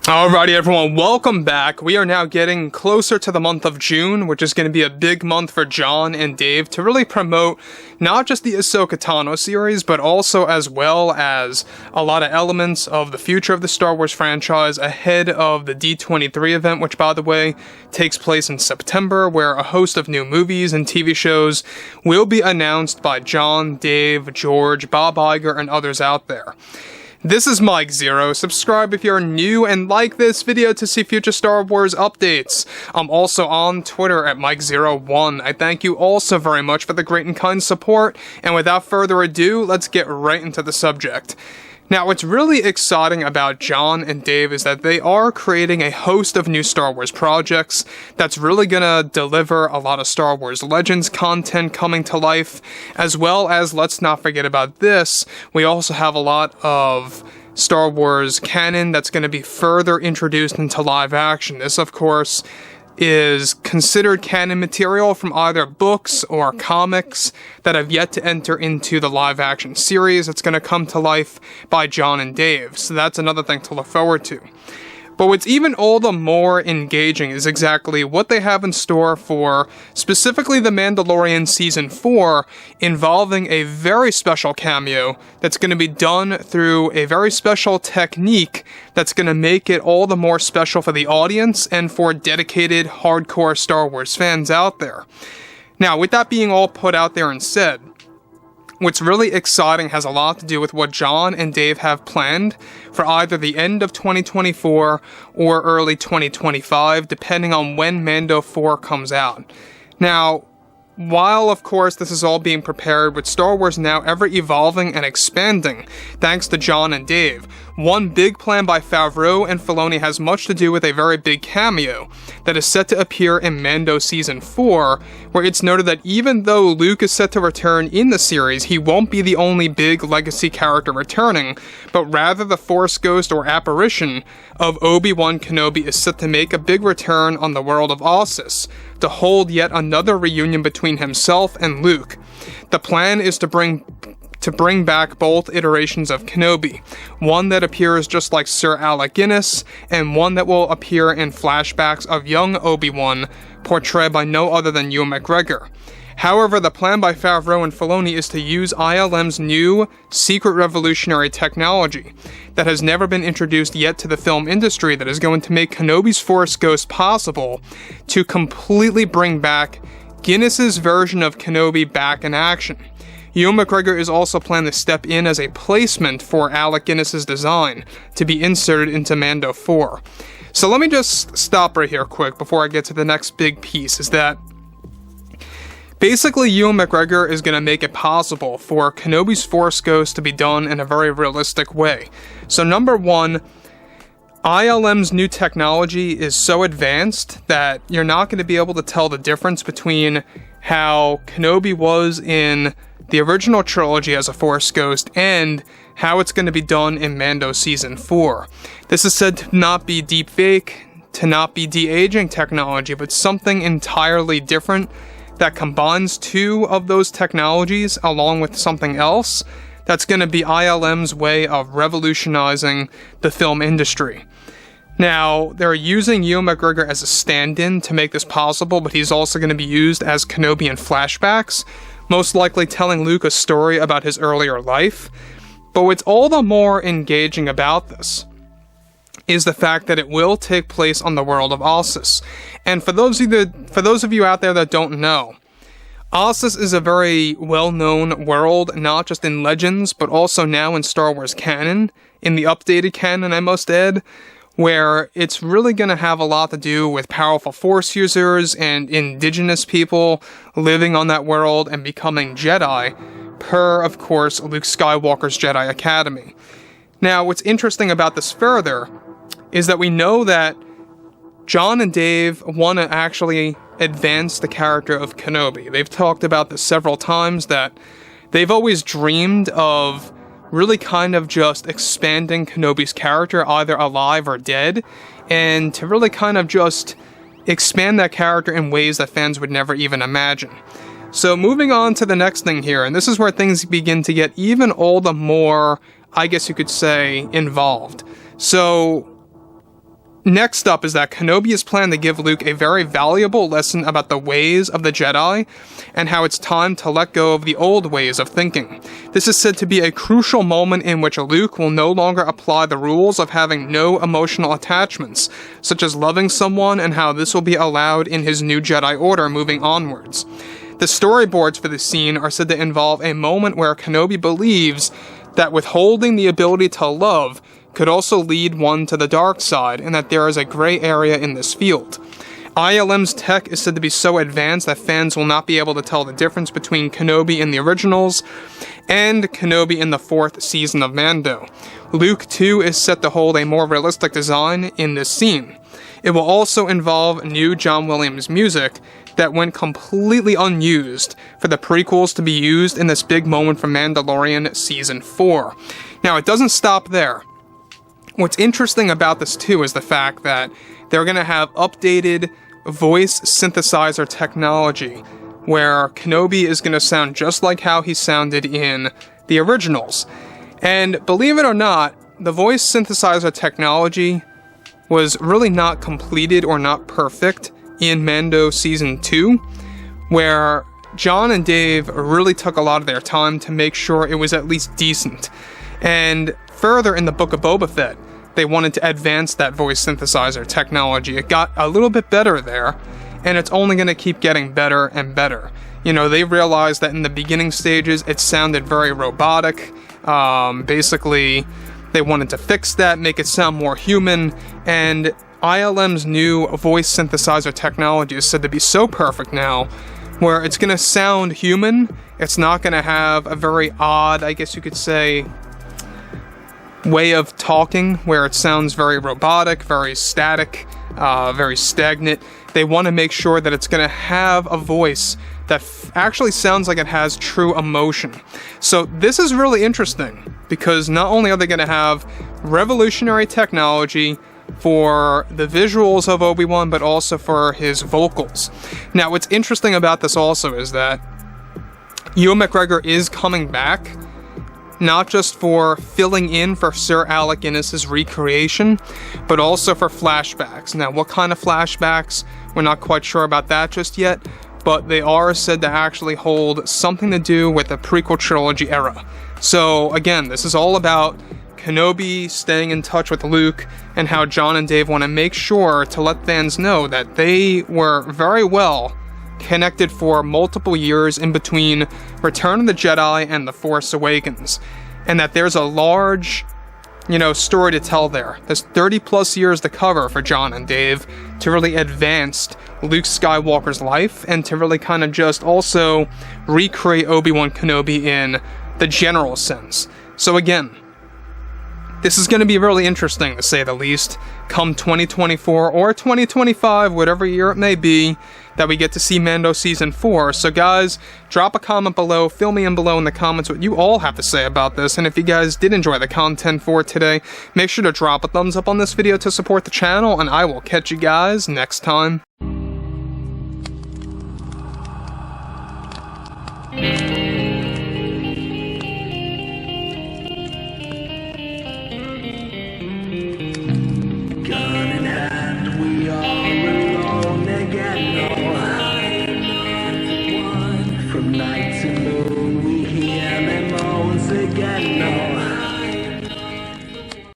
Alrighty everyone, welcome back. We are now getting closer to the month of June, which is going to be a big month for John and Dave to really promote not just the Ahsoka Tano series, but also as well as a lot of elements of the future of the Star Wars franchise ahead of the D23 event, which by the way takes place in September, where a host of new movies and TV shows will be announced by John, Dave, George, Bob Iger, and others out there. This is Mike Zero. Subscribe if you're new and like this video to see future Star Wars updates. I'm also on Twitter at Mike01. I thank you all so very much for the great and kind support, and without further ado, let's get right into the subject. Now, what's really exciting about John and Dave is that they are creating a host of new Star Wars projects that's really gonna deliver a lot of Star Wars Legends content coming to life, as well as, let's not forget about this, we also have a lot of Star Wars canon that's going to be further introduced into live action. This, of course, is considered canon material from either books or comics that have yet to enter into the live action series that's going to come to life by John and Dave, so that's another thing to look forward to. But what's even all the more engaging is exactly what they have in store for specifically The Mandalorian Season 4, involving a very special cameo that's going to be done through a very special technique that's going to make it all the more special for the audience and for dedicated hardcore Star Wars fans out there. Now, with that being all put out there and said, what's really exciting has a lot to do with what John and Dave have planned for either the end of 2024 or early 2025, depending on when Mando 4 comes out. Now, while, of course, this is all being prepared, with Star Wars now ever evolving and expanding, thanks to John and Dave, one big plan by Favreau and Filoni has much to do with a very big cameo that is set to appear in Mando Season 4, where it's noted that even though Luke is set to return in the series, he won't be the only big legacy character returning, but rather the Force ghost or apparition of Obi-Wan Kenobi is set to make a big return on the world of Ossus, to hold yet another reunion between himself and Luke. The plan is to bring back both iterations of Kenobi, one that appears just like Sir Alec Guinness, and one that will appear in flashbacks of young Obi-Wan, portrayed by no other than Ewan McGregor. However, the plan by Favreau and Filoni is to use ILM's new secret revolutionary technology that has never been introduced yet to the film industry that is going to make Kenobi's Force Ghost possible to completely bring back Guinness's version of Kenobi back in action. Ewan McGregor is also planning to step in as a placement for Alec Guinness's design to be inserted into Mando 4. So let me just stop right here quick before I get to the next big piece, is that basically Ewan McGregor is going to make it possible for Kenobi's Force Ghost to be done in a very realistic way. So number one, ILM's new technology is so advanced that you're not going to be able to tell the difference between how Kenobi was in the original trilogy as a Force Ghost and how it's going to be done in Mando Season 4. This is said to not be deepfake, to not be de-aging technology, but something entirely different that combines two of those technologies along with something else that's going to be ILM's way of revolutionizing the film industry. Now, they're using Ewan McGregor as a stand-in to make this possible, but he's also going to be used as Kenobi in flashbacks, most likely telling Luke a story about his earlier life. But what's all the more engaging about this is the fact that it will take place on the world of Ossus. And for those of you out there that don't know, Ossus is a very well-known world, not just in Legends, but also now in Star Wars canon, in the updated canon, I must add, where it's really going to have a lot to do with powerful Force users and indigenous people living on that world and becoming Jedi, per, of course, Luke Skywalker's Jedi Academy. Now, what's interesting about this further is that we know that John and Dave want to actually advance the character of Kenobi. They've talked about this several times, that they've always dreamed of really kind of just expanding Kenobi's character, either alive or dead, and to really kind of just expand that character in ways that fans would never even imagine. So moving on to the next thing here, and this is where things begin to get even all the more, I guess you could say, involved. So Next up is that Kenobi is planned to give Luke a very valuable lesson about the ways of the Jedi and how it's time to let go of the old ways of thinking. This is said to be a crucial moment in which Luke will no longer apply the rules of having no emotional attachments, such as loving someone, and how this will be allowed in his new Jedi Order moving onwards. The storyboards for this scene are said to involve a moment where Kenobi believes that withholding the ability to love could also lead one to the dark side, and that there is a gray area in this field. ILM's tech is said to be so advanced that fans will not be able to tell the difference between Kenobi in the originals and Kenobi in the 4th season of Mando. Luke, too, is set to hold a more realistic design in this scene. It will also involve new John Williams music that went completely unused for the prequels to be used in this big moment for Mandalorian Season 4. Now, it doesn't stop there. What's interesting about this, too, is the fact that they're going to have updated voice synthesizer technology, where Kenobi is going to sound just like how he sounded in the originals. And believe it or not, the voice synthesizer technology was really not completed or not perfect in Mando Season 2, where John and Dave really took a lot of their time to make sure it was at least decent. And further in the Book of Boba Fett, they wanted to advance that voice synthesizer technology. It got a little bit better there, and it's only going to keep getting better and better. You know, they realized that in the beginning stages, it sounded very robotic. Basically, they wanted to fix that, make it sound more human, and ILM's new voice synthesizer technology is said to be so perfect now, where it's going to sound human. It's not going to have a very odd, I guess you could say, way of talking where it sounds very robotic, very static, very stagnant. They want to make sure that it's going to have a voice that actually sounds like it has true emotion. So this is really interesting, because not only are they going to have revolutionary technology for the visuals of Obi-Wan, but also for his vocals. Now, what's interesting about this also is that Ewan McGregor is coming back, not just for filling in for Sir Alec Guinness's recreation, but also for flashbacks. Now, what kind of flashbacks? We're not quite sure about that just yet, but they are said to actually hold something to do with the prequel trilogy era. So, again, this is all about Kenobi staying in touch with Luke, and how John and Dave want to make sure to let fans know that they were very well connected for multiple years in between Return of the Jedi and The Force Awakens, and that there's a large, story to tell there. There's 30 plus years to cover for John and Dave to really advance Luke Skywalker's life, and to really kind of just also recreate Obi-Wan Kenobi in the general sense. So again, this is going to be really interesting, to say the least, come 2024 or 2025, whatever year it may be, that we get to see Mando Season 4. So guys, drop a comment below, fill me in below in the comments what you all have to say about this, and if you guys did enjoy the content for today, make sure to drop a thumbs up on this video to support the channel, and I will catch you guys next time. From night to moon.